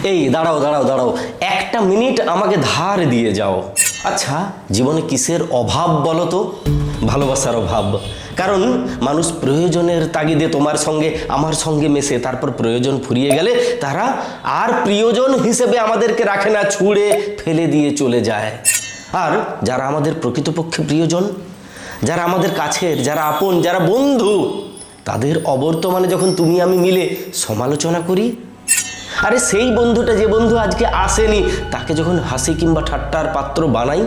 এই দাঁড়াও দাঁড়াও দাঁড়াও, একটা মিনিট আমাকে ধার দিয়ে যাও। আচ্ছা, জীবনে কিসের অভাব বলো তো? ভালোবাসার অভাব। কারণ মানুষ প্রয়োজনের তাগিদে তোমার সঙ্গে আমার সঙ্গে মেশে, তারপর প্রয়োজন ফুরিয়ে গেলে তারা আর প্রিয়জন হিসেবে আমাদেরকে রাখে না, ছুঁড়ে ফেলে দিয়ে চলে যায়। আর যারা আমাদের প্রকৃতপক্ষে প্রিয়জন, যারা আমাদের কাছের, যারা আপন, যারা বন্ধু, তাদের অবর্তমানে যখন তুমি আমি মিলে সমালোচনা করি, আরে সেই বন্ধুটা, যে বন্ধু আজকে আসেনি, তাকে যখন হাসি কিংবা ঠাট্টার পাত্র বানাই,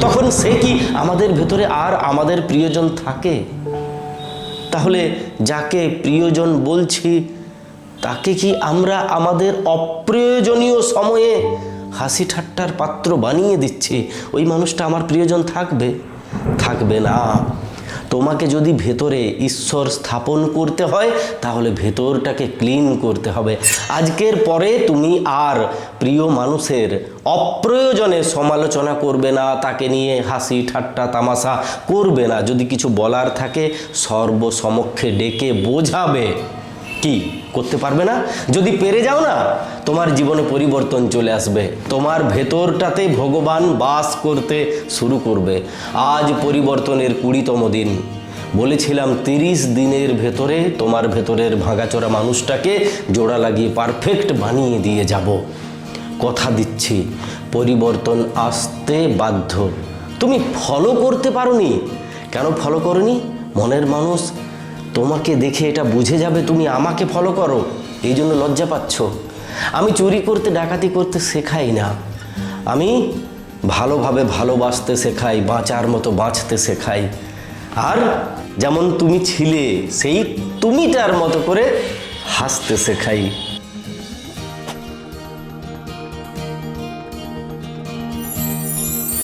তখন সে কি আমাদের ভেতরে আর আমাদের প্রিয়জন থাকে? তাহলে যাকে প্রিয়জন বলছি, তাকে কি আমরা আমাদের অপ্রয়োজনীয় সময়ে হাসি ঠাট্টার পাত্র বানিয়ে দিচ্ছি? ওই মানুষটা আমার প্রিয়জন থাকবে? থাকবে না। তোমাকে যদি ভেতরে ঈশ্বর স্থাপন করতে হয়, তাহলে ভেতরটাকে ক্লিন করতে হবে। আজকের পরে তুমি আর প্রিয় মানুষের অপ্রয়োজনে সমালোচনা করবে না, তাকে নিয়ে হাসি ঠাট্টা তামাশা করবে না। যদি কিছু বলার থাকে, সর্বসমক্ষে ডেকে বোঝাবে। কি করতে পারবে না? যদি পেরে যাও না, তোমার জীবনে পরিবর্তন চলে আসবে, তোমার ভেতরটাতে ভগবান বাস করতে শুরু করবে। আজ পরিবর্তনের 20তম দিন। বলেছিলাম 30 দিনের ভেতরে তোমার ভেতরের ভাঙাচোরা মানুষটাকে জোড়া লাগিয়ে পারফেক্ট বানিয়ে দিয়ে যাব। কথা দিচ্ছি, পরিবর্তন আসতে বাধ্য। তুমি ফলো করতে পারোনি, কেন ফলো করনি? মনের মানুষ তোমাকে দেখে এটা বুঝে যাবে তুমি আমাকে ফলো করো, এই জন্য লজ্জা পাচ্ছ। আমি চুরি করতে, ডাকাতি করতে শেখাই না, আমি ভালোভাবে ভালোবাসতে শেখাই, বাঁচার মতো বাঁচতে শেখাই। আর যেমন তুমি ছিলে, সেই তুমিটার মতো করে হাসতে শেখাই।